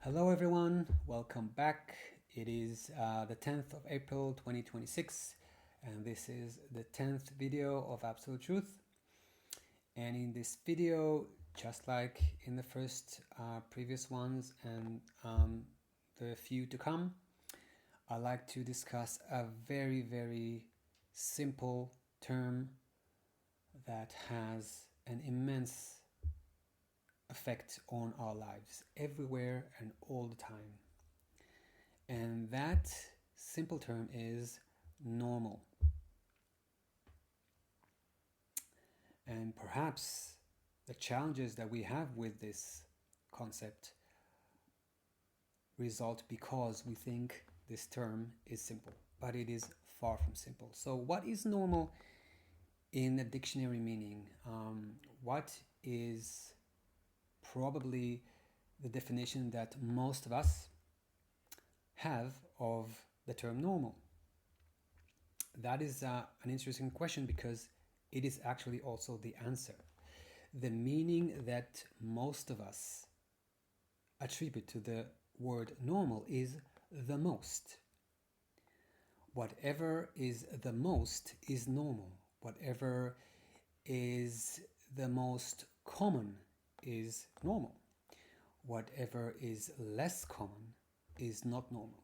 Hello, everyone. Welcome back. It is the 10th of April 2026, and this is the 10th video of Absolute Truth. And in this video, just like in the first previous ones and the few to come, I'd like to discuss a very, very simple term that has an immense effect on our lives everywhere and all the time. And that simple term is normal. And perhaps the challenges that we have with this concept result because we think this term is simple, but it is far from simple. So, what is normal in the dictionary meaning? What is probably the definition that most of us have of the term normal? That is an interesting question because it is actually also the answer. The meaning that most of us attribute to the word normal is the most. Whatever is the most is normal. Whatever is the most common is normal. Whatever is less common is not normal.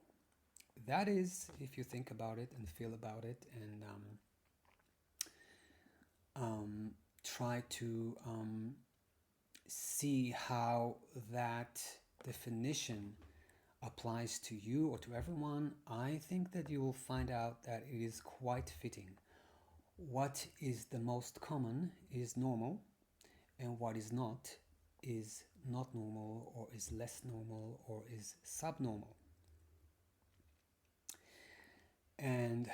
That is, if you think about it and feel about it and try to see how that definition applies to you or to everyone, I think that you will find out that it is quite fitting. What is the most common is normal, and what is not normal, or is less normal, or is subnormal. And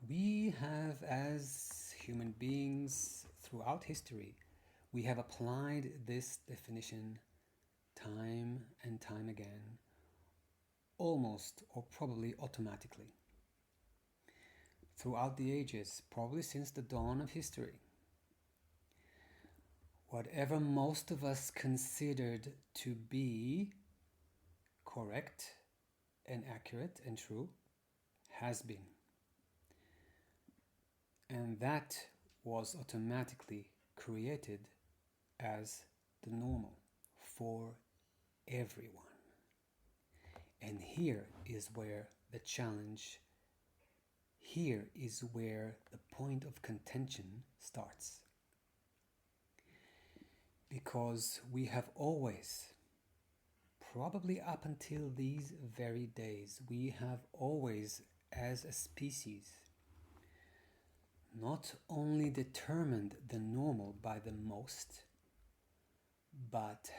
we have, as human beings throughout history, we have applied this definition time and time again, almost or probably automatically. Throughout the ages, probably since the dawn of history, whatever most of us considered to be correct and accurate and true has been. And that was automatically created as the normal for everyone. And here is where the challenge, here is where the point of contention starts. Because we have always, probably up until these very days, we have always, as a species, not only determined the normal by the most, but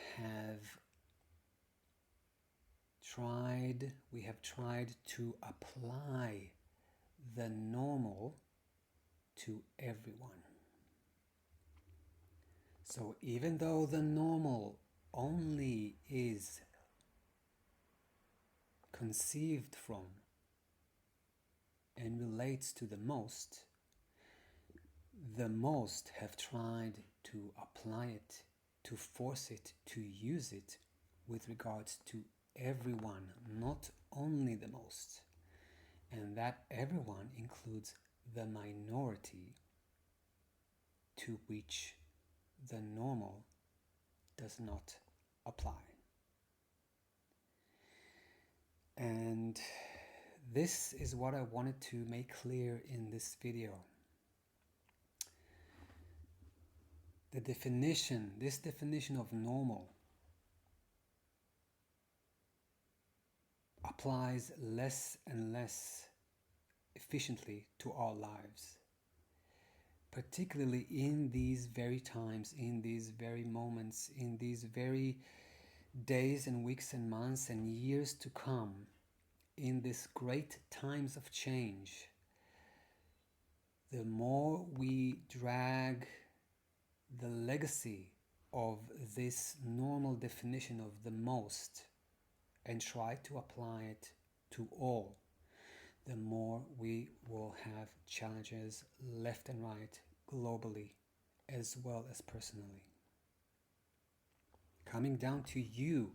we have tried to apply the normal to everyone. So even though the normal only is conceived from and relates to the most have tried to apply it, to force it, to use it with regards to everyone, not only the most. And that everyone includes the minority to which the normal does not apply. And this is what I wanted to make clear in this video. This definition of normal applies less and less efficiently to our lives, particularly in these very times, in these very moments, in these very days and weeks and months and years to come, in these great times of change. The more we drag the legacy of this normal definition of the most and try to apply it to all, the more we will have challenges left and right, globally, as well as personally. coming down to you,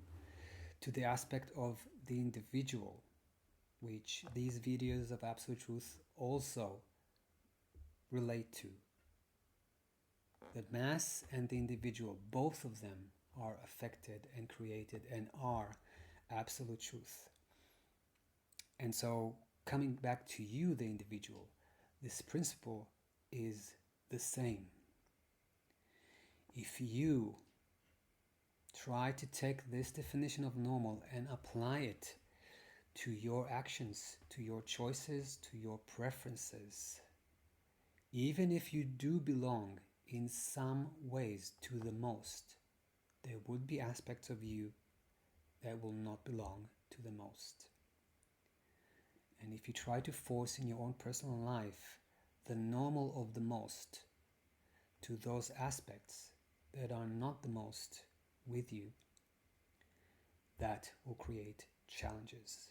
to the aspect of the individual, which these videos of Absolute Truth also relate to. The mass and the individual, both of them are affected and created and are absolute truth. And so, coming back to you, the individual, this principle is the same. If you try to take this definition of normal and apply it to your actions, to your choices, to your preferences, even if you do belong in some ways to the most, there would be aspects of you that will not belong to the most. And if you try to force in your own personal life the normal of the most to those aspects that are not the most with you, that will create challenges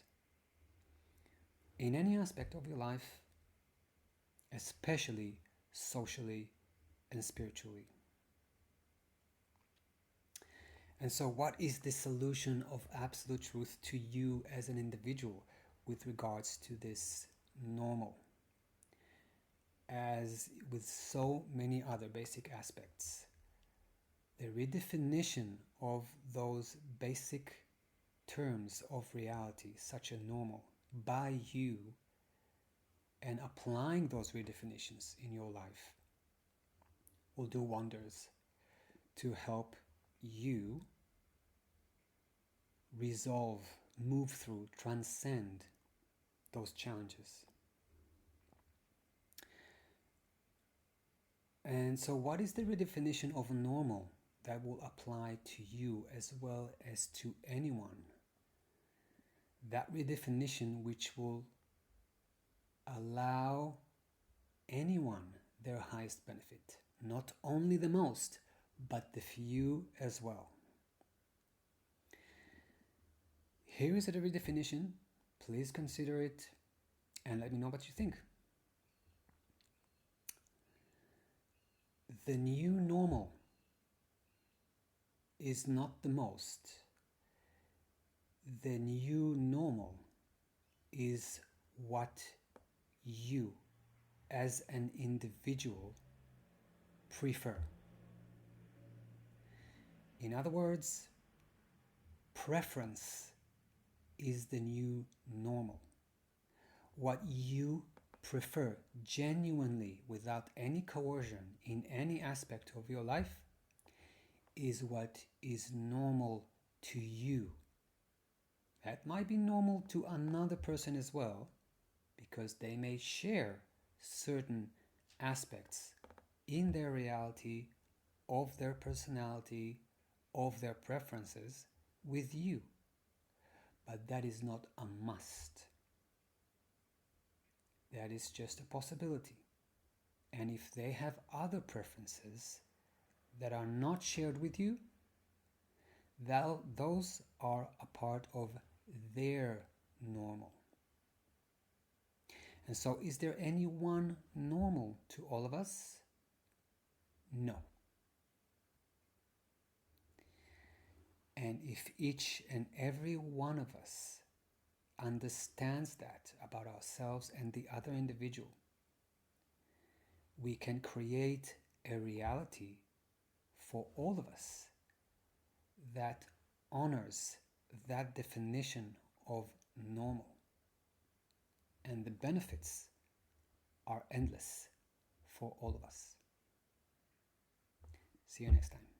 in any aspect of your life, especially socially and spiritually. And so, what is the solution of absolute truth to you as an individual with regards to this normal? As with so many other basic aspects, the redefinition of those basic terms of reality, such a normal, by you, and applying those redefinitions in your life will do wonders to help you resolve, move through, transcend those challenges. And so, what is the redefinition of normal that will apply to you as well as to anyone? That redefinition which will allow anyone their highest benefit, not only the most, but the few as well. Here is the redefinition. Please consider it and let me know what you think. The new normal is not the most. The new normal is what you as an individual prefer. In other words, preference is the new normal. What you prefer genuinely, without any coercion in any aspect of your life, is what is normal to you. That might be normal to another person as well, because they may share certain aspects in their reality, of their personality, of their preferences with you. But that is not a must. That is just a possibility. And if they have other preferences that are not shared with you, those are a part of their normal. And so, is there any one normal to all of us? No. And if each and every one of us understands that about ourselves and the other individual, we can create a reality for all of us that honors that definition of normal. And the benefits are endless for all of us. See you next time.